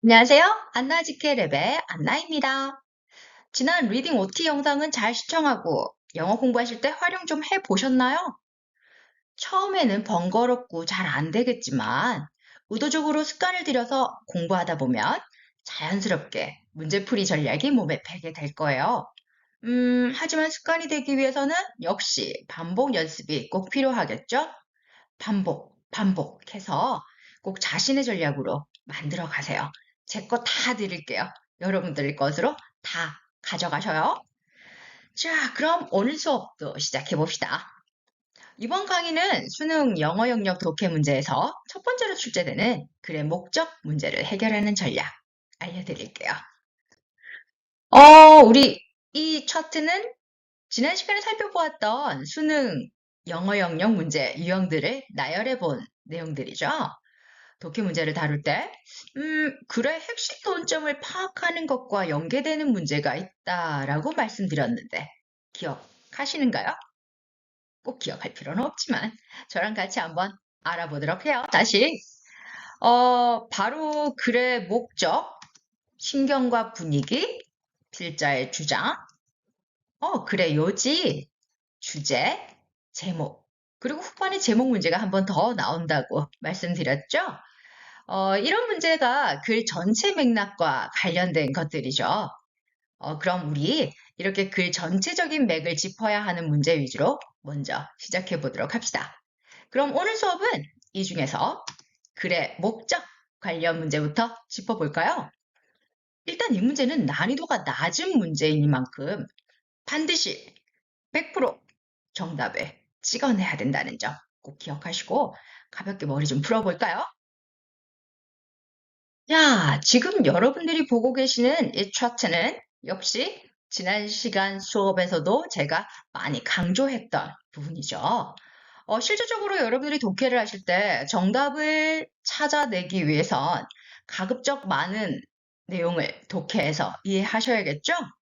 안녕하세요. 안나지케 랩의 안나입니다. 지난 리딩 OT 영상은 잘 시청하고 영어 공부하실 때 활용 좀 해보셨나요? 처음에는 번거롭고 잘 안 되겠지만 의도적으로 습관을 들여서 공부하다 보면 자연스럽게 문제풀이 전략이 몸에 배게 될 거예요. 하지만 습관이 되기 위해서는 역시 반복 연습이 꼭 필요하겠죠? 반복해서 꼭 자신의 전략으로 만들어 가세요. 제 거 다 드릴게요. 여러분들 것으로 다 가져가셔요. 자, 그럼 오늘 수업도 시작해 봅시다. 이번 강의는 수능 영어 영역 독해 문제에서 첫 번째로 출제되는 글의 목적 문제를 해결하는 전략 알려드릴게요. 우리 이 차트는 지난 시간에 살펴보았던 수능 영어 영역 문제 유형들을 나열해 본 내용들이죠. 독해 문제를 다룰 때, 글의 핵심 논점을 파악하는 것과 연계되는 문제가 있다라고 말씀드렸는데, 기억하시는가요? 꼭 기억할 필요는 없지만, 저랑 같이 한번 알아보도록 해요. 다시, 바로 글의 목적, 신경과 분위기, 필자의 주장, 글의 요지, 주제, 제목, 그리고 후반에 제목 문제가 한 번 더 나온다고 말씀드렸죠? 이런 문제가 글 전체 맥락과 관련된 것들이죠. 그럼 우리 이렇게 글 전체적인 맥을 짚어야 하는 문제 위주로 먼저 시작해 보도록 합시다. 그럼 오늘 수업은 이 중에서 글의 목적 관련 문제부터 짚어볼까요? 일단 이 문제는 난이도가 낮은 문제이니만큼 반드시 100% 정답을 찍어내야 된다는 점 꼭 기억하시고 가볍게 머리 좀 풀어볼까요? 자, 지금 여러분들이 보고 계시는 이 차트는 역시 지난 시간 수업에서도 제가 많이 강조했던 부분이죠. 실질적으로 여러분들이 독해를 하실 때 정답을 찾아내기 위해선 가급적 많은 내용을 독해해서 이해하셔야겠죠?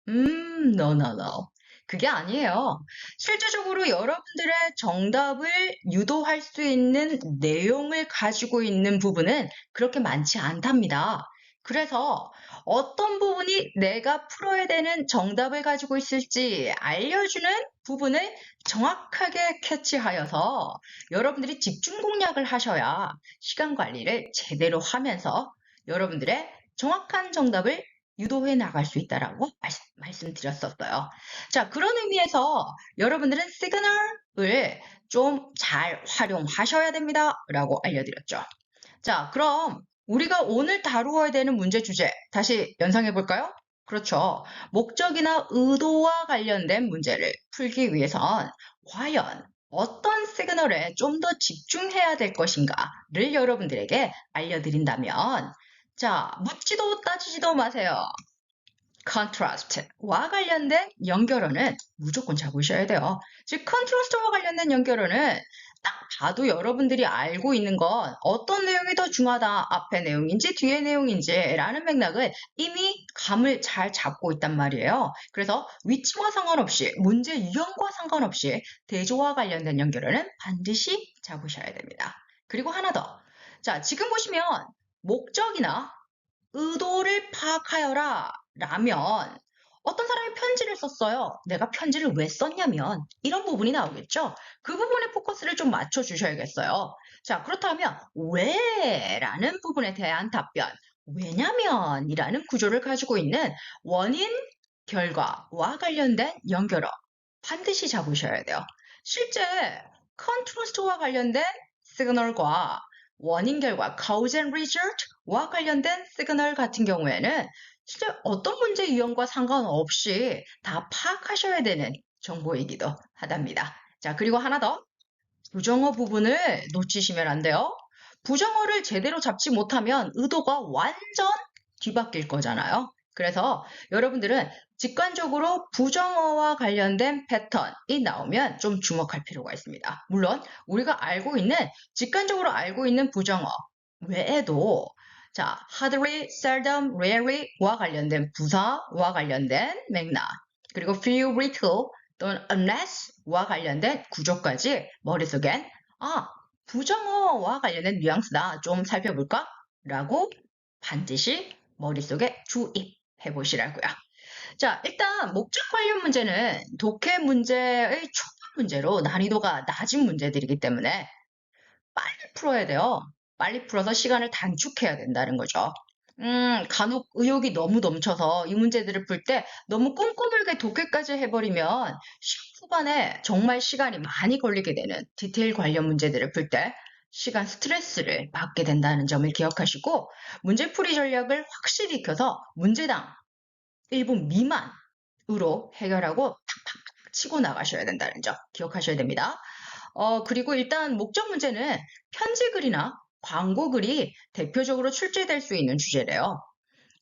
no, no, no. 그게 아니에요. 실질적으로 여러분들의 정답을 유도할 수 있는 내용을 가지고 있는 부분은 그렇게 많지 않답니다. 그래서 어떤 부분이 내가 풀어야 되는 정답을 가지고 있을지 알려주는 부분을 정확하게 캐치하여서 여러분들이 집중 공략을 하셔야 시간 관리를 제대로 하면서 여러분들의 정확한 정답을 유도해 나갈 수 있다라고 말씀드렸었어요. 자, 그런 의미에서 여러분들은 시그널을 좀 잘 활용하셔야 됩니다. 라고 알려드렸죠. 자, 그럼 우리가 오늘 다루어야 되는 문제 주제 다시 연상해 볼까요? 그렇죠. 목적이나 의도와 관련된 문제를 풀기 위해선 과연 어떤 시그널에 좀 더 집중해야 될 것인가를 여러분들에게 알려드린다면, 자, 묻지도 따지지도 마세요. 컨트라스트와 관련된 연결어는 무조건 잡으셔야 돼요. 즉, 컨트라스트와 관련된 연결어는 딱 봐도 여러분들이 알고 있는 건 어떤 내용이 더 중요하다, 앞의 내용인지 뒤의 내용인지 라는 맥락을 이미 감을 잘 잡고 있단 말이에요. 그래서 위치와 상관없이, 문제 유형과 상관없이 대조와 관련된 연결어는 반드시 잡으셔야 됩니다. 그리고 하나 더. 자, 지금 보시면 목적이나 의도를 파악하여라 라면 어떤 사람이 편지를 썼어요. 내가 편지를 왜 썼냐면 이런 부분이 나오겠죠. 그 부분에 포커스를 좀 맞춰 주셔야겠어요. 자, 그렇다면 왜 라는 부분에 대한 답변, 왜냐면 이라는 구조를 가지고 있는 원인, 결과와 관련된 연결어 반드시 잡으셔야 돼요. 실제 컨트라스트와 관련된 시그널과 원인 결과 cause and result와 관련된 시그널 같은 경우에는 실제 어떤 문제 유형과 상관없이 다 파악하셔야 되는 정보이기도 하답니다. 자, 그리고 하나 더. 부정어 부분을 놓치시면 안 돼요. 부정어를 제대로 잡지 못하면 의도가 완전 뒤바뀔 거잖아요. 그래서 여러분들은 직관적으로 부정어와 관련된 패턴이 나오면 좀 주목할 필요가 있습니다. 물론 우리가 직관적으로 알고 있는 부정어 외에도 자, hardly, seldom, rarely와 관련된 부사와 관련된 맥락, 그리고 few, little 또는 unless와 관련된 구조까지 머릿속엔 부정어와 관련된 뉘앙스다 좀 살펴볼까? 라고 반드시 머릿속에 주입해 보시라고요. 자, 일단 목적 관련 문제는 독해 문제의 초급 문제로 난이도가 낮은 문제들이기 때문에 빨리 풀어야 돼요. 빨리 풀어서 시간을 단축해야 된다는 거죠. 간혹 의욕이 너무 넘쳐서 이 문제들을 풀 때 너무 꼼꼼하게 독해까지 해버리면 시험 후반에 정말 시간이 많이 걸리게 되는 디테일 관련 문제들을 풀 때 시간 스트레스를 받게 된다는 점을 기억하시고 문제풀이 전략을 확실히 익혀서 문제당 1분 미만으로 해결하고 탁탁탁 치고 나가셔야 된다는 점 기억하셔야 됩니다. 그리고 일단 목적 문제는 편지글이나 광고글이 대표적으로 출제될 수 있는 주제래요.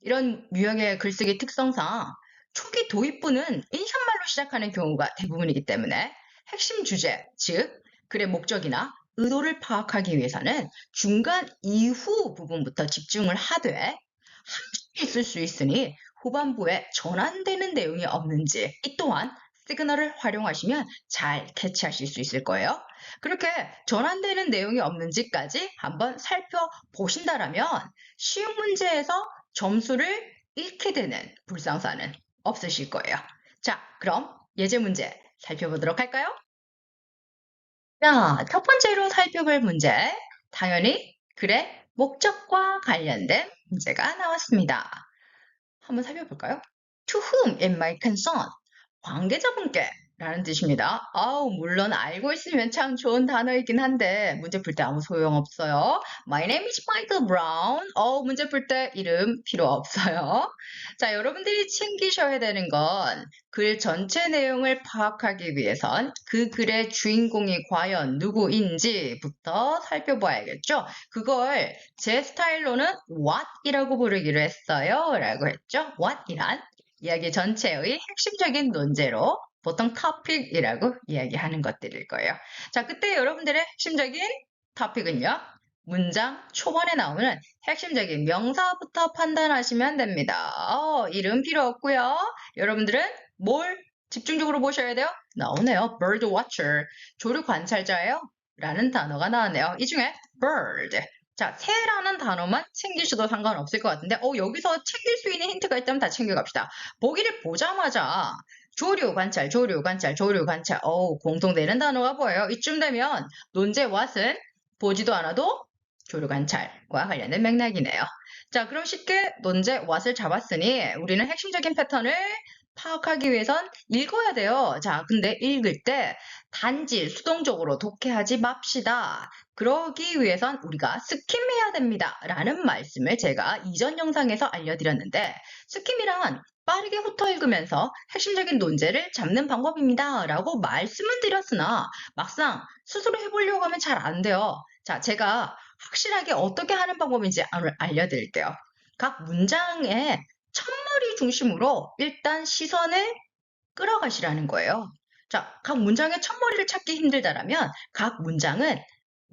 이런 유형의 글쓰기 특성상 초기 도입부는 인사말로 시작하는 경우가 대부분이기 때문에 핵심 주제, 즉 글의 목적이나 의도를 파악하기 위해서는 중간 이후 부분부터 집중을 하되 함정이 있을 수 있으니 후반부에 전환되는 내용이 없는지 이 또한 시그널을 활용하시면 잘 캐치하실 수 있을 거예요. 그렇게 전환되는 내용이 없는지까지 한번 살펴보신다라면 쉬운 문제에서 점수를 잃게 되는 불상사는 없으실 거예요. 자, 그럼 예제 문제 살펴보도록 할까요? 자, 첫 번째로 살펴볼 문제. 당연히 글의 목적과 관련된 문제가 나왔습니다. 한번 살펴볼까요? To whom it might concern. 관계자분께 라는 뜻입니다. 물론 알고 있으면 참 좋은 단어이긴 한데 문제 풀 때 아무 소용없어요. My name is Michael Brown. 문제 풀 때 이름 필요 없어요. 자, 여러분들이 챙기셔야 되는 건 글 전체 내용을 파악하기 위해선 그 글의 주인공이 과연 누구인지부터 살펴봐야겠죠. 그걸 제 스타일로는 what이라고 부르기로 했어요. 라고 했죠. what이란 이야기 전체의 핵심적인 논제로 보통 topic이라고 이야기하는 것들일 거예요. 자, 그때 여러분들의 핵심적인 topic은요. 문장 초반에 나오는 핵심적인 명사부터 판단하시면 됩니다. 이름 필요 없고요. 여러분들은 뭘 집중적으로 보셔야 돼요? 나오네요. bird watcher. 조류 관찰자예요. 라는 단어가 나왔네요. 이 중에 bird. 자, 새라는 단어만 챙기셔도 상관없을 것 같은데, 여기서 챙길 수 있는 힌트가 있다면 다 챙겨갑시다. 보기를 보자마자 조류 관찰, 조류 관찰, 조류 관찰. 공통되는 단어가 보여요. 이쯤 되면 논제 what은 보지도 않아도 조류 관찰과 관련된 맥락이네요. 자, 그럼 쉽게 논제 what을 잡았으니 우리는 핵심적인 패턴을 파악하기 위해선 읽어야 돼요. 자, 근데 읽을 때 단지 수동적으로 독해하지 맙시다. 그러기 위해선 우리가 스킴해야 됩니다. 라는 말씀을 제가 이전 영상에서 알려드렸는데 스킴이란 빠르게 훑어 읽으면서 핵심적인 논제를 잡는 방법입니다. 라고 말씀은 드렸으나 막상 스스로 해보려고 하면 잘 안 돼요. 자, 제가 확실하게 어떻게 하는 방법인지 알려드릴게요. 각 문장의 첫머리 중심으로 일단 시선을 끌어가시라는 거예요. 자, 각 문장의 첫머리를 찾기 힘들다라면 각 문장은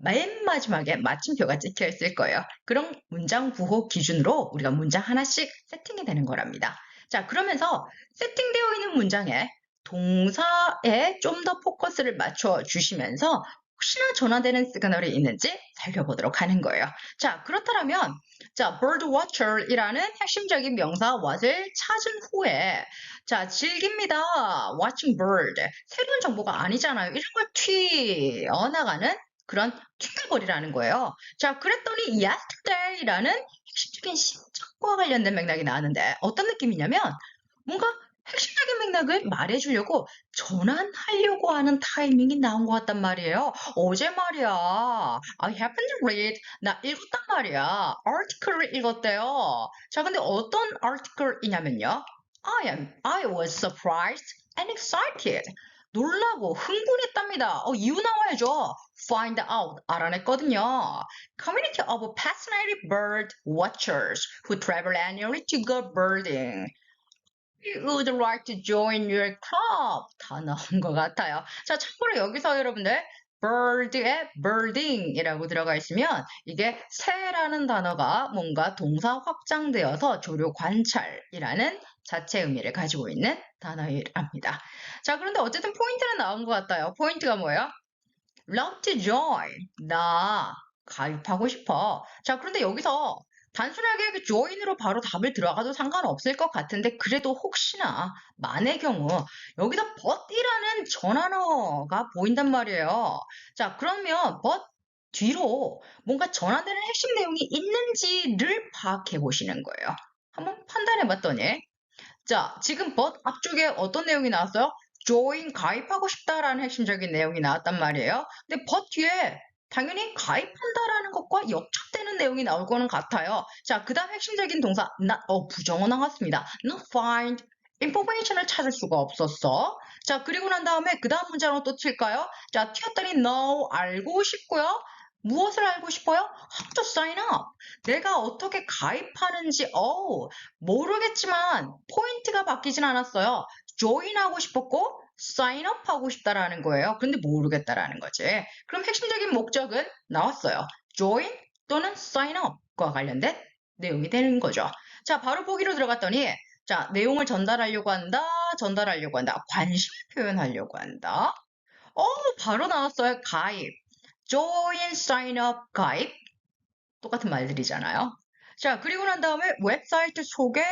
맨 마지막에 마침표가 찍혀 있을 거예요. 그럼 문장 구호 기준으로 우리가 문장 하나씩 세팅이 되는 거랍니다. 자, 그러면서 세팅되어 있는 문장에 동사에 좀 더 포커스를 맞춰 주시면서 혹시나 전환되는 시그널이 있는지 살펴보도록 하는 거예요. 자, 그렇다면 자, bird watcher이라는 핵심적인 명사 what을 찾은 후에 자, 즐깁니다. watching bird. 새로운 정보가 아니잖아요. 이런 걸 튀어나가는 그런 튕겨버리라는 거예요. 자, 그랬더니 yesterday라는 핵심적인 시적과 관련된 맥락이 나왔는데 어떤 느낌이냐면 뭔가 핵심적인 맥락을 말해주려고 전환하려고 하는 타이밍이 나온 것 같단 말이에요. 어제 말이야. I happened to read. 나 읽었단 말이야. article을 읽었대요. 자, 근데 어떤 article이냐면요. I was surprised and excited. 놀라고 흥분했답니다. 이유 나와야죠. Find out. 알아냈거든요. Community of fascinated bird watchers who travel annually to go birding. You would like to join your club. 다 나온 것 같아요. 자, 참고로 여기서 여러분들 bird에 birding이라고 들어가 있으면 이게 새라는 단어가 뭔가 동사 확장되어서 조류 관찰이라는 자체 의미를 가지고 있는 단어랍니다. 자, 그런데 어쨌든 포인트는 나온 것 같아요. 포인트가 뭐예요? Love to join. 나 가입하고 싶어. 자, 그런데 여기서 단순하게 그 join으로 바로 답을 들어가도 상관없을 것 같은데 그래도 혹시나 만의 경우 여기다 but이라는 전환어가 보인단 말이에요. 자, 그러면 but 뒤로 뭔가 전환되는 핵심 내용이 있는지를 파악해 보시는 거예요. 한번 판단해 봤더니 자, 지금 but 앞쪽에 어떤 내용이 나왔어요? join, 가입하고 싶다라는 핵심적인 내용이 나왔단 말이에요. 근데 but 뒤에 당연히 가입한다라는 것과 역접되는 내용이 나올 거는 같아요. 자, 그 다음 핵심적인 동사, 부정어 나왔습니다. not find, information을 찾을 수가 없었어. 자, 그리고 난 다음에 그 다음 문장으로 또 튈까요? 자, 튀었더니 know, 알고 싶고요. 무엇을 알고 싶어요? How to sign up. 내가 어떻게 가입하는지, 모르겠지만 포인트가 바뀌진 않았어요. join 하고 싶었고 sign up 하고 싶다라는 거예요. 그런데 모르겠다라는 거지. 그럼 핵심적인 목적은 나왔어요. join 또는 sign up과 관련된 내용이 되는 거죠. 자, 바로 보기로 들어갔더니 자, 내용을 전달하려고 한다. 관심을 표현하려고 한다. 바로 나왔어요. 가입. join, sign up, 가입. 똑같은 말들이잖아요. 자, 그리고 난 다음에 웹사이트 소개,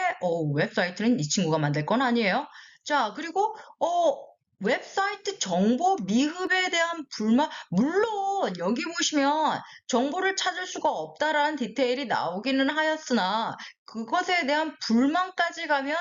웹사이트는 이 친구가 만들 건 아니에요. 자, 그리고, 웹사이트 정보 미흡에 대한 불만, 물론 여기 보시면 정보를 찾을 수가 없다라는 디테일이 나오기는 하였으나 그것에 대한 불만까지 가면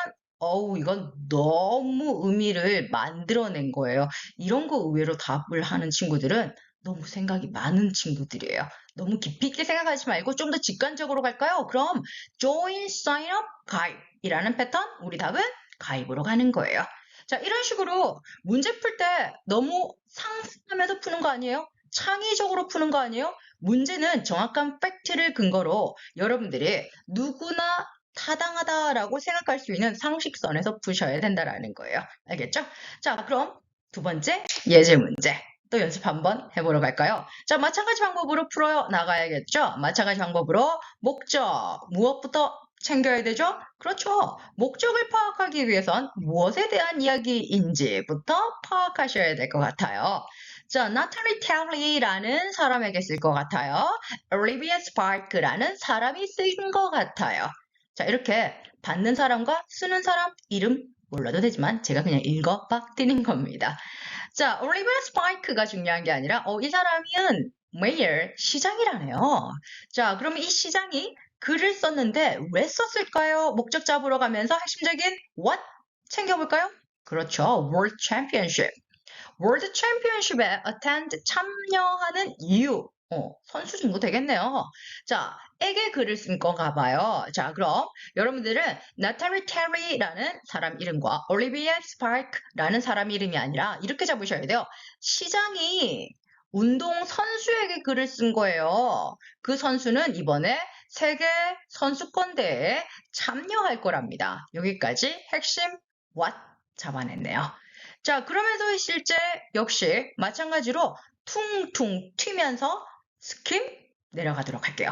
이건 너무 의미를 만들어낸 거예요. 이런 거 의외로 답을 하는 친구들은 너무 생각이 많은 친구들이에요. 너무 깊이 있게 생각하지 말고 좀 더 직관적으로 갈까요? 그럼 join, sign up, 가입이라는 패턴, 우리 답은 가입으로 가는 거예요. 자, 이런 식으로 문제 풀 때 너무 상상하면서 푸는 거 아니에요? 창의적으로 푸는 거 아니에요? 문제는 정확한 팩트를 근거로 여러분들이 누구나 타당하다라고 생각할 수 있는 상식선에서 푸셔야 된다라는 거예요. 알겠죠? 자, 그럼 두 번째 예제 문제. 또 연습 한번 해보러 갈까요? 자, 마찬가지 방법으로 풀어 나가야겠죠? 마찬가지 방법으로 목적, 무엇부터 챙겨야 되죠? 그렇죠. 목적을 파악하기 위해선 무엇에 대한 이야기인지부터 파악하셔야 될 것 같아요. 자, 나탈리 텔리라는 사람에게 쓸 것 같아요. 올리비아 스파크라는 사람이 쓴 것 같아요. 자, 이렇게 받는 사람과 쓰는 사람 이름 몰라도 되지만 제가 그냥 읽어 박 드린 겁니다. 자, 올리비아 스파이크가 중요한 게 아니라 이 사람은 매일 시장이라네요. 자, 그러면 이 시장이 글을 썼는데 왜 썼을까요? 목적 잡으러 가면서 핵심적인 what 챙겨볼까요? 그렇죠. World Championship. 월드 챔피언십에 attend 참여하는 이유. 선수 정도 되겠네요. 자, 에게 글을 쓴 건가 봐요. 자, 그럼 여러분들은 나탈리 테리라는 사람 이름과 올리비아 스파크라는 사람 이름이 아니라 이렇게 잡으셔야 돼요. 시장이 운동 선수에게 글을 쓴 거예요. 그 선수는 이번에 세계 선수권 대회에 참여할 거랍니다. 여기까지 핵심 what 잡아냈네요. 자, 그러면서 실제 역시 마찬가지로 퉁퉁 튀면서 스킴 내려가도록 할게요.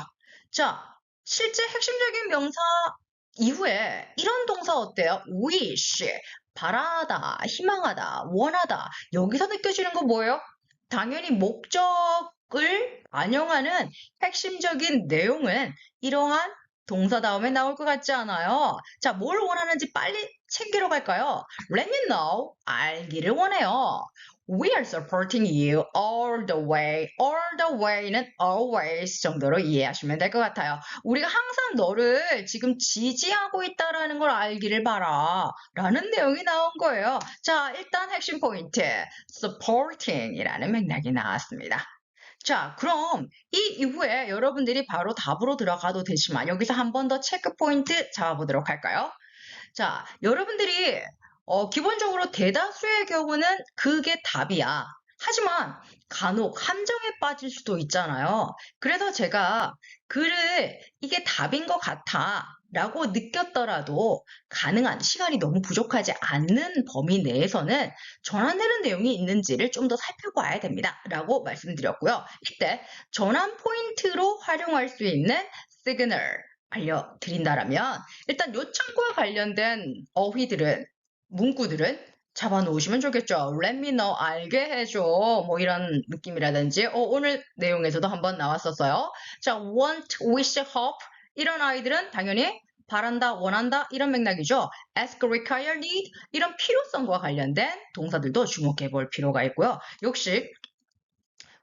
자, 실제 핵심적인 명사 이후에 이런 동사 어때요? wish, 바라다, 희망하다, 원하다. 여기서 느껴지는 거 뭐예요? 당연히 목적을 반영하는 핵심적인 내용은 이러한 동사 다음에 나올 것 같지 않아요? 자, 뭘 원하는지 빨리 챙기러 갈까요? Let me know. 알기를 원해요. We are supporting you all the way. All the way는 always 정도로 이해하시면 될 것 같아요. 우리가 항상 너를 지금 지지하고 있다라는 걸 알기를 바라. 라는 내용이 나온 거예요. 자, 일단 핵심 포인트. supporting이라는 맥락이 나왔습니다. 자, 그럼 이 이후에 여러분들이 바로 답으로 들어가도 되지만 여기서 한 번 더 체크 포인트 잡아보도록 할까요? 자, 여러분들이 기본적으로 대다수의 경우는 그게 답이야. 하지만 간혹 함정에 빠질 수도 있잖아요. 그래서 제가 글을 이게 답인 것 같아 라고 느꼈더라도 가능한 시간이 너무 부족하지 않는 범위 내에서는 전환되는 내용이 있는지를 좀 더 살펴봐야 됩니다. 라고 말씀드렸고요. 이때 전환 포인트로 활용할 수 있는 시그널 알려드린다라면 일단 요청과 관련된 어휘들은 문구들은 잡아놓으시면 좋겠죠. Let me know, 알게 해줘. 뭐 이런 느낌이라든지 오늘 내용에서도 한번 나왔었어요. 자, want, wish, hope 이런 아이들은 당연히 바란다, 원한다 이런 맥락이죠. ask, require, need 이런 필요성과 관련된 동사들도 주목해 볼 필요가 있고요. 역시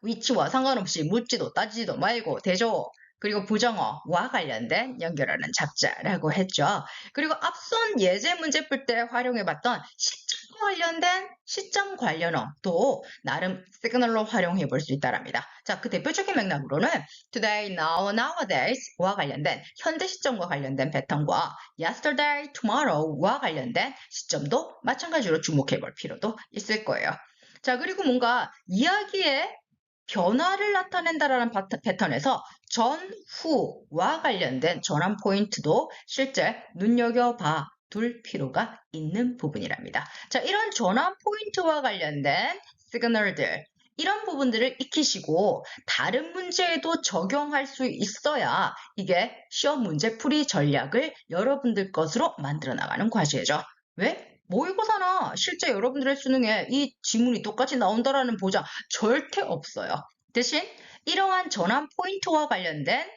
위치와 상관없이 묻지도 따지지도 말고 대조 그리고 부정어와 관련된 연결어는 잡자라고 했죠. 그리고 앞선 예제 문제 풀 때 활용해봤던 시점과 관련된 시점 관련어도 나름 시그널로 활용해 볼 수 있다랍니다. 자, 그 대표적인 맥락으로는 today, now, nowadays와 관련된 현재 시점과 관련된 패턴과 yesterday, tomorrow와 관련된 시점도 마찬가지로 주목해 볼 필요도 있을 거예요. 자, 그리고 뭔가 이야기에 변화를 나타낸다라는 패턴에서 전후와 관련된 전환 포인트도 실제 눈여겨봐 둘 필요가 있는 부분이랍니다. 자, 이런 전환 포인트와 관련된 시그널들 이런 부분들을 익히시고 다른 문제에도 적용할 수 있어야 이게 시험 문제풀이 전략을 여러분들 것으로 만들어 나가는 과제죠. 왜? 모의고사나 실제 여러분들의 수능에 이 지문이 똑같이 나온다라는 보장 절대 없어요. 대신 이러한 전환 포인트와 관련된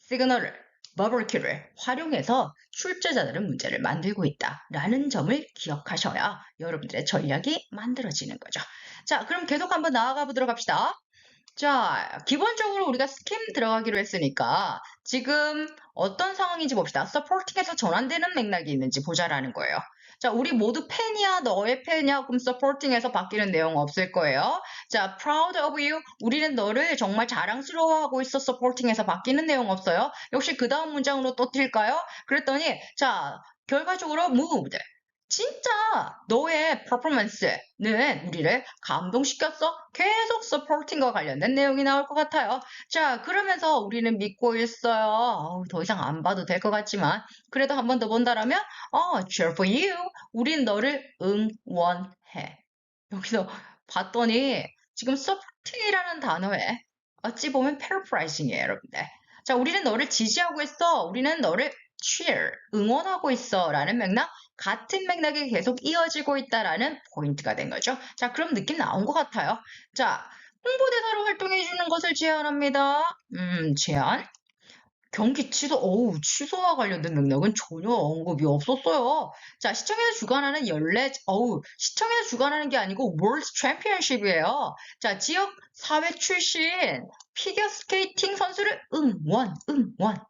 시그널을, 버블큐를 활용해서 출제자들은 문제를 만들고 있다라는 점을 기억하셔야 여러분들의 전략이 만들어지는 거죠. 자, 그럼 계속 한번 나아가 보도록 합시다. 자, 기본적으로 우리가 스kim 들어가기로 했으니까 지금 어떤 상황인지 봅시다. 서포팅에서 전환되는 맥락이 있는지 보자라는 거예요. 자, 우리 모두 팬이야, 너의 팬이야, 그럼 서포팅에서 바뀌는 내용 없을 거예요. 자, proud of you, 우리는 너를 정말 자랑스러워하고 있어, 서포팅에서 바뀌는 내용 없어요. 역시 그 다음 문장으로 또 튈까요? 그랬더니, 자, 결과적으로 moved. 진짜 너의 퍼포먼스는 우리를 감동시켰어? 계속 서포팅과 관련된 내용이 나올 것 같아요. 자, 그러면서 우리는 믿고 있어요. 더 이상 안 봐도 될 것 같지만 그래도 한 번 더 본다라면 cheer for you. 우린 너를 응원해. 여기서 봤더니 지금 서포팅이라는 단어에 어찌 보면 paraphrasing이에요, 여러분들. 자, 우리는 너를 지지하고 있어. 우리는 너를 cheer, 응원하고 있어 라는 맥락, 같은 맥락이 계속 이어지고 있다라는 포인트가 된 거죠. 자, 그럼 느낌 나온 것 같아요. 자, 홍보대사로 활동해주는 것을 제안합니다. 제안. 경기 취소, 취소와 관련된 맥락은 전혀 언급이 없었어요. 자, 시청에서 주관하는 시청에서 주관하는 게 아니고 월드 챔피언십이에요. 자, 지역 사회 출신 피겨 스케이팅 선수를 응원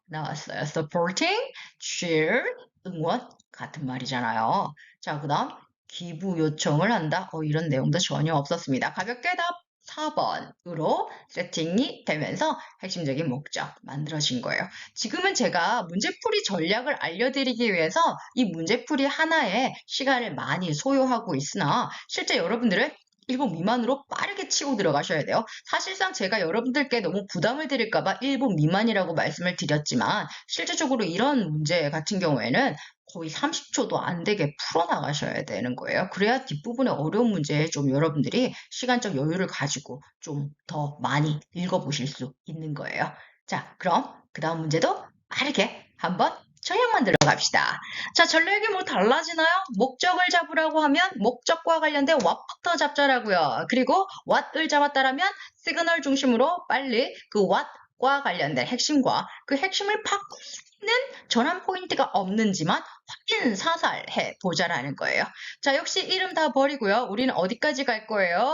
나왔어요. supporting, cheer, 응원 같은 말이잖아요. 자, 그 다음 기부 요청을 한다. 이런 내용도 전혀 없었습니다. 가볍게 답 4번으로 세팅이 되면서 핵심적인 목적 만들어진 거예요. 지금은 제가 문제풀이 전략을 알려드리기 위해서 이 문제풀이 하나에 시간을 많이 소요하고 있으나 실제 여러분들은 1분 미만으로 빠르게 치고 들어가셔야 돼요. 사실상 제가 여러분들께 너무 부담을 드릴까봐 1분 미만이라고 말씀을 드렸지만 실제적으로 이런 문제 같은 경우에는 거의 30초도 안 되게 풀어나가셔야 되는 거예요. 그래야 뒷부분의 어려운 문제에 좀 여러분들이 시간적 여유를 가지고 좀 더 많이 읽어보실 수 있는 거예요. 자, 그럼 그 다음 문제도 빠르게 한번 전략만 들어갑시다. 자, 전략이 뭐 달라지나요? 목적을 잡으라고 하면 목적과 관련된 what부터 잡자라고요. 그리고 what을 잡았다라면 시그널 중심으로 빨리 그 what과 관련된 핵심과 그 핵심을 바꿀 수 있는 전환 포인트가 없는지만 확인 사살해 보자라는 거예요. 자, 역시 이름 다 버리고요. 우리는 어디까지 갈 거예요?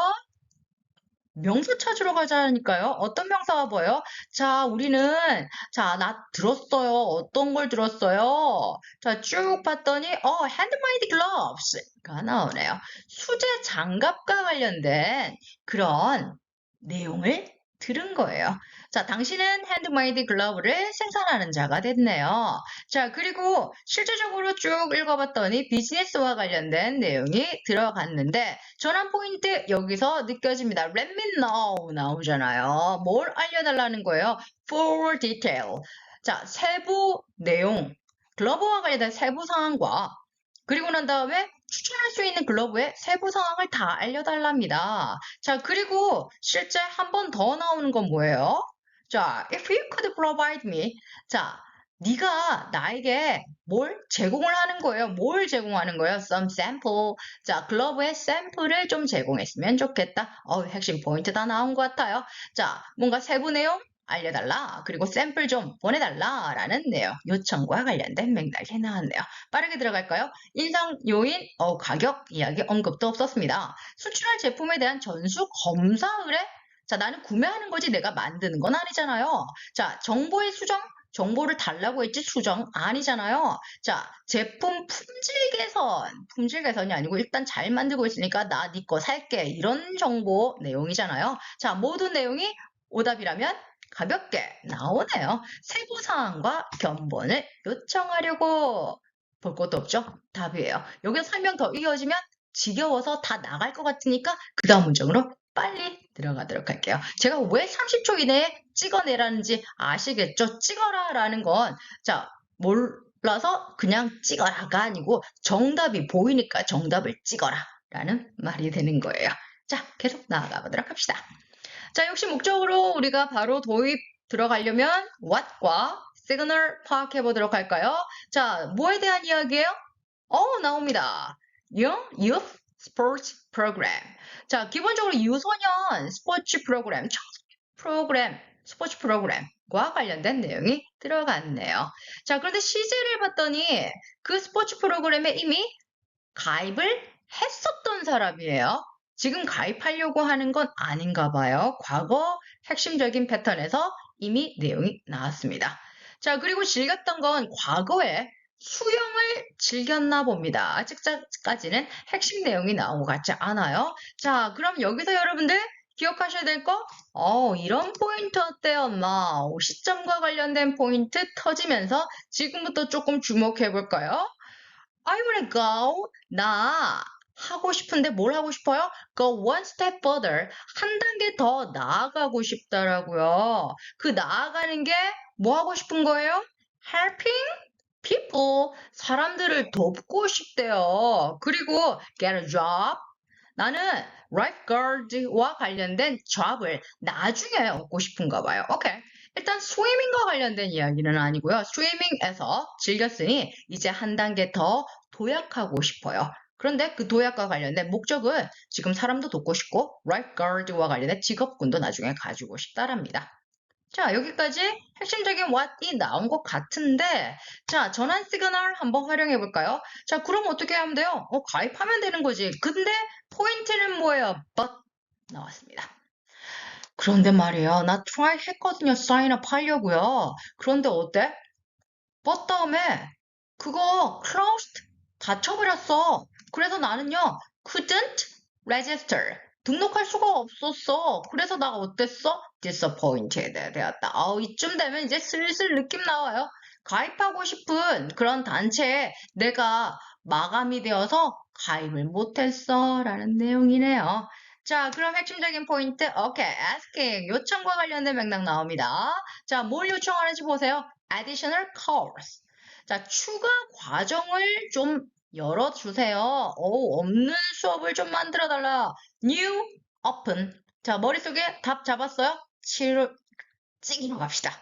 명사 찾으러 가자니까요. 어떤 명사가 보여요? 자, 나 들었어요. 어떤 걸 들었어요? 자, 쭉 봤더니, handmade gloves가 나오네요. 수제 장갑과 관련된 그런 내용을 들은 거예요. 자, 당신은 핸드메이드 글러브를 생산하는 자가 됐네요. 자, 그리고 실제적으로 쭉 읽어봤더니 비즈니스와 관련된 내용이 들어갔는데 전환 포인트 여기서 느껴집니다. Let me know 나오잖아요. 뭘 알려달라는 거예요? For detail. 자, 세부 내용, 글러브와 관련된 세부 상황과 그리고 난 다음에 추천할 수 있는 글러브의 세부 상황을 다 알려달랍니다. 자, 그리고 실제 한 번 더 나오는 건 뭐예요? 자, if you could provide me. 자, 네가 나에게 뭘 제공을 하는 거예요? 뭘 제공하는 거예요? Some sample. 자, 글러브의 샘플을 좀 제공했으면 좋겠다. 핵심 포인트 다 나온 것 같아요. 자, 뭔가 세부 내용? 알려달라. 그리고 샘플 좀 보내달라. 라는 내용, 요청과 관련된 맥락이 나왔네요. 빠르게 들어갈까요? 인상 요인, 가격 이야기 언급도 없었습니다. 수출할 제품에 대한 전수 검사 의뢰? 자, 나는 구매하는 거지 내가 만드는 건 아니잖아요. 자, 정보의 수정? 정보를 달라고 했지 수정 아니잖아요. 자, 제품 품질 개선이 아니고 일단 잘 만들고 있으니까 나 네 거 살게. 이런 정보 내용이잖아요. 자, 모든 내용이 오답이라면 가볍게 나오네요. 세부사항과 견본을 요청하려고 볼 것도 없죠? 답이에요. 여기서 설명 더 이어지면 지겨워서 다 나갈 것 같으니까 그 다음 문장으로 빨리 들어가도록 할게요. 제가 왜 30초 이내에 찍어내라는지 아시겠죠? 찍어라라는 건, 자, 몰라서 그냥 찍어라가 아니고 정답이 보이니까 정답을 찍어라 라는 말이 되는 거예요. 자, 계속 나아가 보도록 합시다. 자, 역시 목적으로 우리가 바로 도입 들어가려면 what과 signal 파악해 보도록 할까요? 자, 뭐에 대한 이야기예요? 나옵니다. Young Youth Sports Program. 자, 기본적으로 유소년 스포츠 프로그램, 스포츠 프로그램과 관련된 내용이 들어갔네요. 자, 그런데 시제를 봤더니 그 스포츠 프로그램에 이미 가입을 했었던 사람이에요. 지금 가입하려고 하는 건 아닌가 봐요. 과거 핵심적인 패턴에서 이미 내용이 나왔습니다. 자, 그리고 즐겼던 건 과거에 수영을 즐겼나 봅니다. 아직까지는 핵심 내용이 나온 것 같지 않아요. 자, 그럼 여기서 여러분들 기억하셔야 될 거? 이런 포인트 어때요, 엄마? 시점과 관련된 포인트 터지면서 지금부터 조금 주목해 볼까요? I wanna go. 나 하고 싶은데 뭘 하고 싶어요? Go one step further. 한 단계 더 나아가고 싶다라고요. 그 나아가는 게 뭐 하고 싶은 거예요? Helping people. 사람들을 돕고 싶대요. 그리고 get a job. 나는 lifeguard와 관련된 job을 나중에 얻고 싶은가 봐요. 오케이. 일단 스위밍과 관련된 이야기는 아니고요. 스위밍에서 즐겼으니 이제 한 단계 더 도약하고 싶어요. 그런데 그 도약과 관련된 목적은 지금 사람도 돕고 싶고 lifeguard와 관련된 직업군도 나중에 가지고 싶다랍니다. 자, 여기까지 핵심적인 what이 나온 것 같은데, 자, 전환 시그널 한번 활용해 볼까요? 자, 그럼 어떻게 하면 돼요? 가입하면 되는 거지. 근데 포인트는 뭐예요? but 나왔습니다. 그런데 말이에요. 나 try 했거든요. 사인업 하려고요. 그런데 어때? but 다음에 그거 closed 닫혀버렸어. 그래서 나는요. couldn't register 등록할 수가 없었어. 그래서 나 어땠어? disappointed 되었다. 이쯤 되면 이제 슬슬 느낌 나와요. 가입하고 싶은 그런 단체에 내가 마감이 되어서 가입을 못했어 라는 내용이네요. 자, 그럼 핵심적인 포인트, 오케이, asking, 요청과 관련된 맥락 나옵니다. 자, 뭘 요청하는지 보세요. additional course. 자, 추가 과정을 좀 열어주세요. 없는 수업을 좀 만들어달라. new, open. 자, 머릿속에 답 잡았어요? 찍으러 갑시다.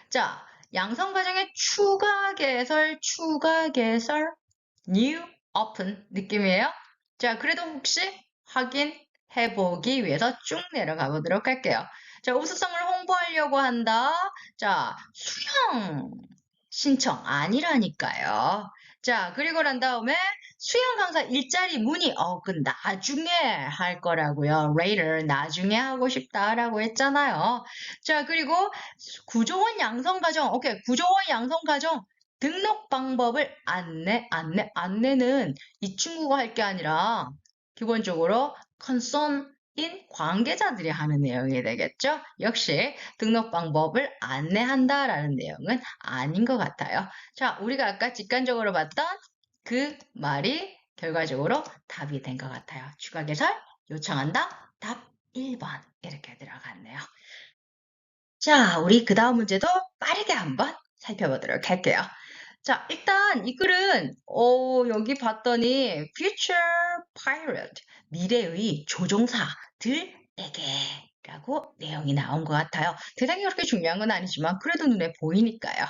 자, 양성과정의 추가 개설, new, open 느낌이에요. 자, 그래도 혹시 확인해보기 위해서 쭉 내려가 보도록 할게요. 자, 우수성을 홍보하려고 한다. 자, 수영 신청 아니라니까요. 자, 그리고 난 다음에 수영 강사 일자리 문의, 그 나중에 할 거라고요. later, 나중에 하고 싶다라고 했잖아요. 자, 그리고 구조원 양성과정, 오케이, 구조원 양성과정 등록 방법을 안내는 이 친구가 할 게 아니라 기본적으로 concern인 관계자들이 하는 내용이 되겠죠. 역시 등록 방법을 안내한다라는 내용은 아닌 것 같아요. 자, 우리가 아까 직관적으로 봤던 그 말이 결과적으로 답이 된 것 같아요. 추가 개설 요청한다. 답 1번 이렇게 들어갔네요. 자, 우리 그 다음 문제도 빠르게 한번 살펴보도록 할게요. 자, 일단 이 글은 여기 봤더니 future pilot, 미래의 조종사들에게 라고 내용이 나온 것 같아요. 대단히 그렇게 중요한 건 아니지만 그래도 눈에 보이니까요.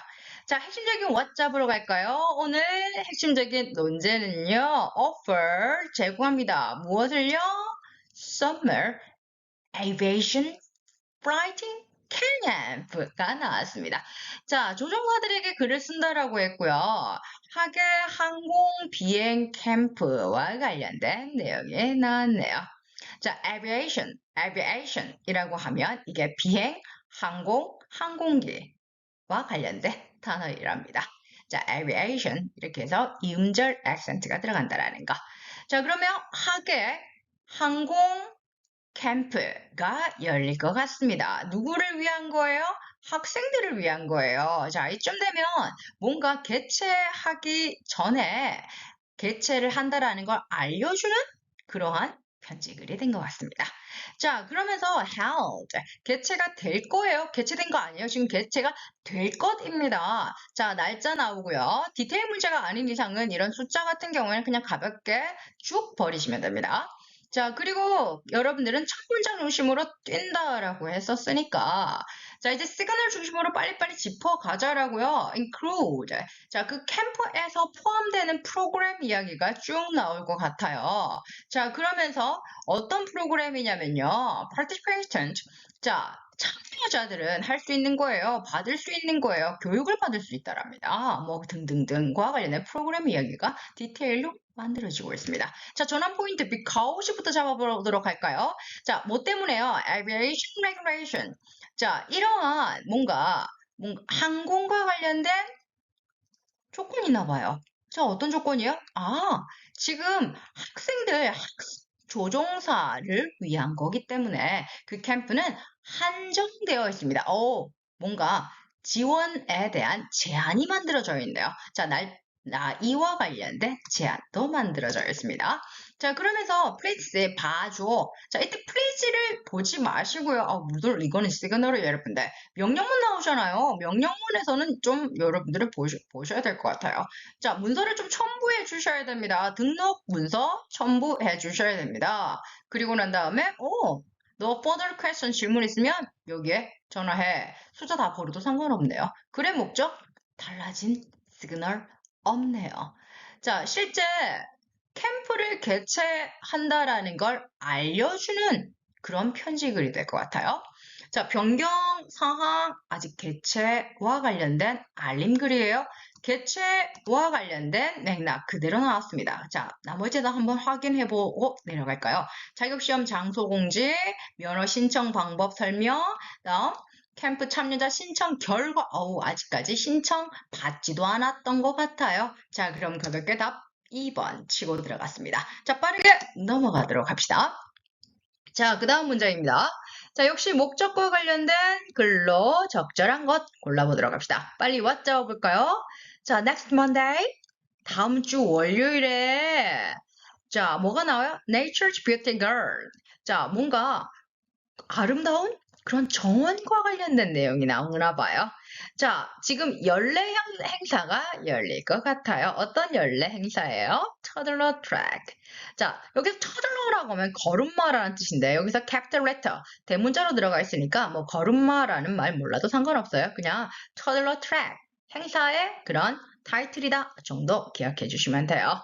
자, 핵심적인 what 잡으러 갈까요? 오늘 핵심적인 논제는요. offer 제공합니다. 무엇을요? summer aviation flighting camp가 나왔습니다. 자, 조종사들에게 글을 쓴다라고 했고요. 하계 항공 비행 캠프와 관련된 내용이 나왔네요. 자, aviation이라고 하면 이게 비행, 항공, 항공기와 관련된 단어이랍니다. 자, aviation 이렇게 해서 이음절 액센트가 들어간다라는 거. 자, 그러면 하계 항공 캠프가 열릴 것 같습니다. 누구를 위한 거예요? 학생들을 위한 거예요. 자, 이쯤 되면 뭔가 개최하기 전에 개최를 한다라는 걸 알려주는 그러한 편지글이 된 것 같습니다. 자, 그러면서 held, 개최가 될 거예요. 개최된 거 아니에요. 지금 개최가 될 것입니다. 자, 날짜 나오고요. 디테일 문제가 아닌 이상은 이런 숫자 같은 경우에는 그냥 가볍게 쭉 버리시면 됩니다. 자, 그리고 여러분들은 첫 문장 중심으로 뛴다라고 했었으니까 자, 이제 시그널 중심으로 빨리빨리 짚어가자라고요. include. 자, 그 캠프에서 포함되는 프로그램 이야기가 쭉 나올 것 같아요. 자, 그러면서 어떤 프로그램이냐면요. participant. 자, 참여자들은 할 수 있는 거예요. 받을 수 있는 거예요. 교육을 받을 수 있다랍니다. 뭐 등등등과 관련된 프로그램 이야기가 디테일로 만들어지고 있습니다. 자, 전환 포인트 because부터 잡아보도록 할까요? 자, 뭐 때문에요? aviation regulation. 자, 이러한 뭔가 항공과 관련된 조건이나 봐요. 자, 어떤 조건이요? 아, 지금 학생들 조종사를 위한 거기 때문에 그 캠프는 한정되어 있습니다. 뭔가 지원에 대한 제한이 만들어져 있네요. 자, 이와 관련된 제한도 만들어져 있습니다. 자, 그러면서 please 봐줘. 자, 이때 please를 보지 마시고요. 이거는 시그널을 여러분들 명령문 나오잖아요. 명령문에서는 좀 여러분들은 보셔야 될 것 같아요. 자, 문서를 좀 첨부해 주셔야 됩니다. 등록 문서 첨부해 주셔야 됩니다. 그리고 난 다음에 너 further question 질문 있으면 여기에 전화해. 숫자 다 버려도 상관없네요. 글의 목적 달라진 시그널 없네요. 자, 실제 캠프를 개최한다라는 걸 알려주는 그런 편지글이 될 것 같아요. 자, 변경 사항 아직 개최와 관련된 알림글이에요. 개최와 관련된 맥락 그대로 나왔습니다. 자, 나머지도 한번 확인해보고 내려갈까요? 자격시험 장소 공지, 면허 신청 방법 설명, 다음 캠프 참여자 신청 결과, 아직까지 신청 받지도 않았던 것 같아요. 자, 그럼 가볍게 답 2번 치고 들어갔습니다. 자, 빠르게 넘어가도록 합시다. 자, 그 다음 문제입니다. 자, 역시 목적과 관련된 글로 적절한 것 골라보도록 합시다. 빨리 what 적어볼까요? 자, next Monday. 다음 주 월요일에. 자, 뭐가 나와요? Nature's Beauty Girl. 자, 뭔가 아름다운 그런 정원과 관련된 내용이 나오나 봐요. 자, 지금 연례 행사가 열릴 것 같아요. 어떤 연례 행사예요? toddler track. 자, 여기서 toddler라고 하면 걸음마라는 뜻인데 여기서 capital letter 대문자로 들어가 있으니까 뭐 걸음마라는 말 몰라도 상관없어요. 그냥 toddler track 행사의 그런 타이틀이다 정도 기억해 주시면 돼요.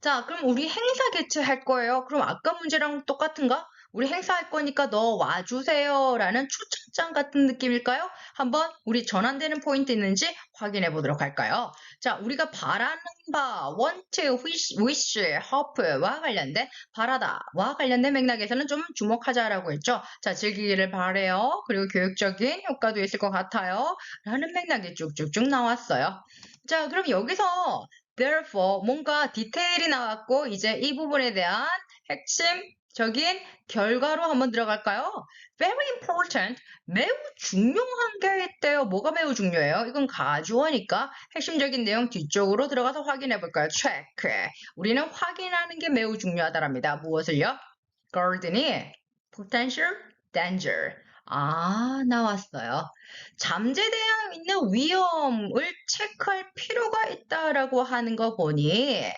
자, 그럼 우리 행사 개최할 거예요. 그럼 아까 문제랑 똑같은가? 우리 행사할 거니까 너 와주세요 라는 초청장 같은 느낌일까요? 한번 우리 전환되는 포인트 있는지 확인해 보도록 할까요? 자, 우리가 바라는 바, want, wish, hope와 관련된 바라다와 관련된 맥락에서는 좀 주목하자라고 했죠. 자, 즐기기를 바래요. 그리고 교육적인 효과도 있을 것 같아요. 라는 맥락이 쭉쭉쭉 나왔어요. 자, 그럼 여기서 therefore 뭔가 디테일이 나왔고 이제 이 부분에 대한 핵심적인 결과로 한번 들어갈까요? Very important, 매우 중요한 게 있대요. 뭐가 매우 중요해요? 이건 가주어니까 핵심적인 내용 뒤쪽으로 들어가서 확인해 볼까요? check. 우리는 확인하는 게 매우 중요하다랍니다. 무엇을요? guard이 potential danger. 나왔어요. 잠재되어 있는 위험을 체크할 필요가 있다라고 하는 거 보니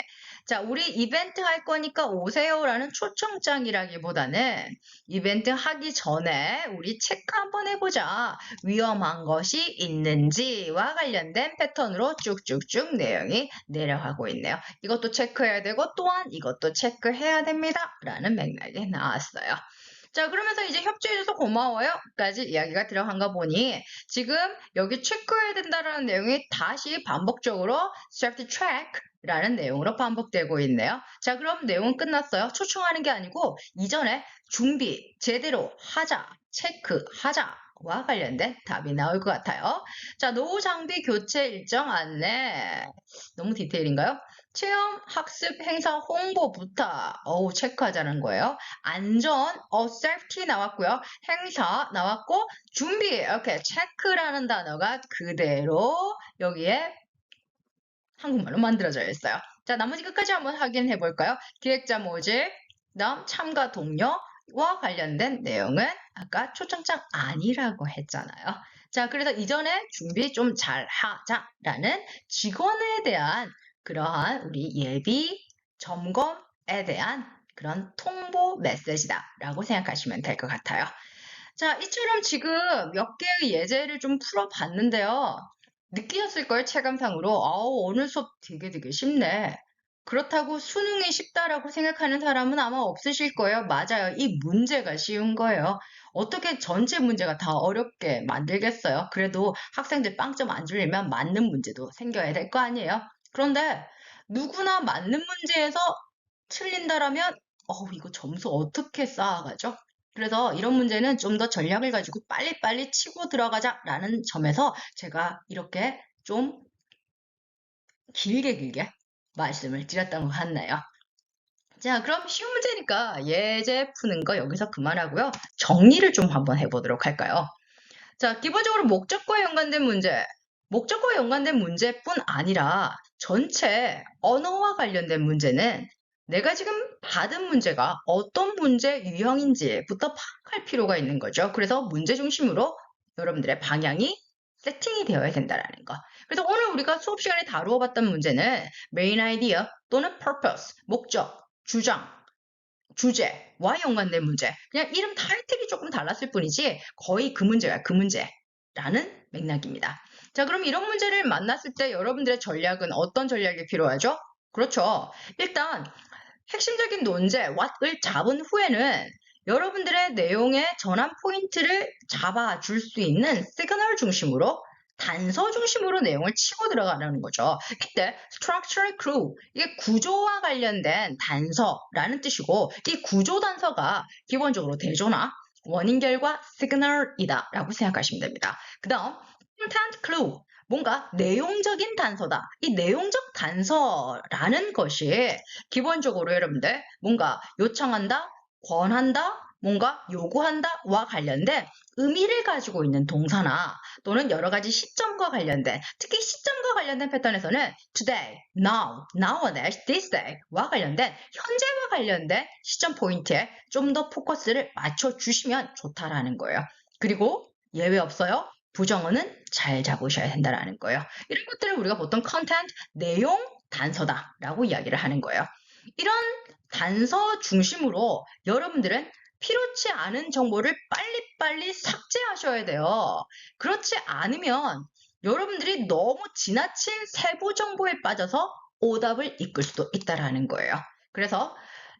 자, 우리 이벤트 할 거니까 오세요라는 초청장이라기보다는 이벤트 하기 전에 우리 체크 한번 해보자. 위험한 것이 있는지와 관련된 패턴으로 쭉쭉쭉 내용이 내려가고 있네요. 이것도 체크해야 되고 또한 이것도 체크해야 됩니다. 라는 맥락이 나왔어요. 자, 그러면서 이제 협조해줘서 고마워요까지 이야기가 들어간 거 보니 지금 여기 체크해야 된다라는 내용이 다시 반복적으로 start track라는 내용으로 반복되고 있네요. 자, 그럼 내용은 끝났어요. 초청하는 게 아니고 이전에 준비, 제대로 하자, 체크하자와 관련된 답이 나올 것 같아요. 자, 노후 장비 교체 일정 안내. 너무 디테일인가요? 체험, 학습, 행사, 홍보, 부탁. 체크하자는 거예요. 안전, safety 나왔고요. 행사 나왔고, 준비. 이렇게 체크라는 단어가 그대로 여기에 한국말로 만들어져 있어요. 자, 나머지 끝까지 한번 확인해 볼까요? 기획자 모집, 다음 참가 동료와 관련된 내용은 아까 초청장 아니라고 했잖아요. 자, 그래서 이전에 준비 좀 잘 하자라는 직원에 대한 그러한 우리 예비 점검에 대한 그런 통보 메시지다라고 생각하시면 될 것 같아요. 자, 이처럼 지금 몇 개의 예제를 좀 풀어봤는데요. 느끼셨을까요? 체감상으로. 오늘 수업 되게 쉽네. 그렇다고 수능이 쉽다라고 생각하는 사람은 아마 없으실 거예요. 맞아요. 이 문제가 쉬운 거예요. 어떻게 전체 문제가 다 어렵게 만들겠어요? 그래도 학생들 빵점 안 줄이면 맞는 문제도 생겨야 될 거 아니에요? 그런데 누구나 맞는 문제에서 틀린다라면 이거 점수 어떻게 쌓아가죠? 그래서 이런 문제는 좀 더 전략을 가지고 빨리빨리 치고 들어가자라는 점에서 제가 이렇게 좀 길게 말씀을 드렸던 것 같나요? 자, 그럼 쉬운 문제니까 예제 푸는 거 여기서 그만하고요. 정리를 좀 한번 해보도록 할까요? 자, 기본적으로 목적과 연관된 문제. 목적과 연관된 문제뿐 아니라 전체 언어와 관련된 문제는 내가 지금 받은 문제가 어떤 문제 유형인지부터 파악할 필요가 있는 거죠. 그래서 문제 중심으로 여러분들의 방향이 세팅이 되어야 된다는 거. 그래서 오늘 우리가 수업 시간에 다루어 봤던 문제는 main idea 또는 purpose, 목적, 주장, 주제와 연관된 문제. 그냥 이름 타이틀이 조금 달랐을 뿐이지 거의 그 문제야, 그 문제라는 맥락입니다. 자, 그럼 이런 문제를 만났을 때 여러분들의 전략은 어떤 전략이 필요하죠? 그렇죠. 일단 핵심적인 논제, what을 잡은 후에는 여러분들의 내용의 전환 포인트를 잡아줄 수 있는 시그널 중심으로 단서 중심으로 내용을 치고 들어가는 거죠. 이때 structural clue, 이게 구조와 관련된 단서라는 뜻이고 이 구조 단서가 기본적으로 대조나 원인 결과 시그널이다 라고 생각하시면 됩니다. 그 다음 content clue, 뭔가 내용적인 단서다. 이 내용적 단서라는 것이 기본적으로 여러분들 뭔가 요청한다, 권한다, 뭔가 요구한다와 관련된 의미를 가지고 있는 동사나 또는 여러 가지 시점과 관련된, 특히 시점과 관련된 패턴에서는 today, now, nowadays, this day와 관련된 현재와 관련된 시점 포인트에 좀 더 포커스를 맞춰주시면 좋다라는 거예요. 그리고 예외 없어요. 부정어는 잘 잡으셔야 된다는 거예요. 이런 것들을 우리가 보통 컨텐트, 내용, 단서다라고 이야기를 하는 거예요. 이런 단서 중심으로 여러분들은 필요치 않은 정보를 빨리빨리 삭제하셔야 돼요. 그렇지 않으면 여러분들이 너무 지나친 세부 정보에 빠져서 오답을 이끌 수도 있다는 거예요. 그래서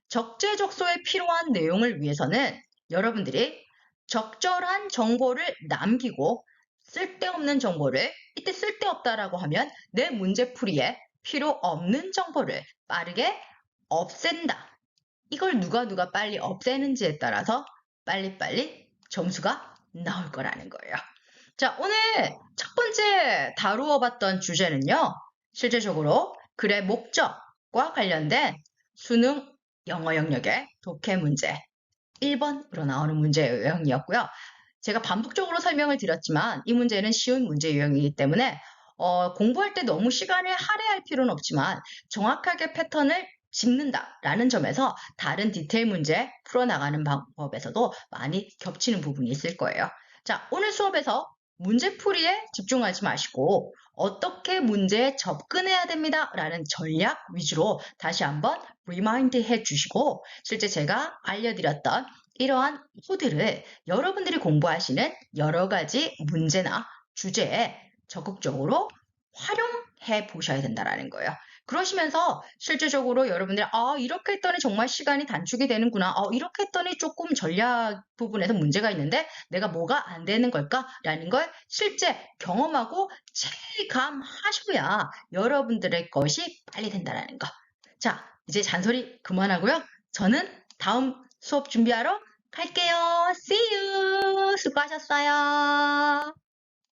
적재적소에 필요한 내용을 위해서는 여러분들이 적절한 정보를 남기고 쓸데없는 정보를, 이때 쓸데없다라고 하면 내 문제풀이에 필요 없는 정보를 빠르게 없앤다. 이걸 누가 빨리 없애는지에 따라서 빨리빨리 점수가 나올 거라는 거예요. 자, 오늘 첫 번째 다루어 봤던 주제는요. 실제적으로 글의 목적과 관련된 수능 영어 영역의 독해 문제 1번으로 나오는 문제 유형이었고요. 제가 반복적으로 설명을 드렸지만 이 문제는 쉬운 문제 유형이기 때문에 공부할 때 너무 시간을 할애할 필요는 없지만 정확하게 패턴을 짚는다라는 점에서 다른 디테일 문제 풀어나가는 방법에서도 많이 겹치는 부분이 있을 거예요. 자, 오늘 수업에서 문제풀이에 집중하지 마시고 어떻게 문제에 접근해야 됩니다 라는 전략 위주로 다시 한번 리마인드 해주시고 실제 제가 알려드렸던 이러한 코드를 여러분들이 공부하시는 여러 가지 문제나 주제에 적극적으로 활용해 보셔야 된다는 거예요. 그러시면서 실질적으로 여러분들이 이렇게 했더니 정말 시간이 단축이 되는구나. 이렇게 했더니 조금 전략 부분에서 문제가 있는데 내가 뭐가 안 되는 걸까라는 걸 실제 경험하고 체감하셔야 여러분들의 것이 빨리 된다라는 거. 자, 이제 잔소리 그만하고요. 저는 다음 수업 준비하러 갈게요. See you. 수고하셨어요.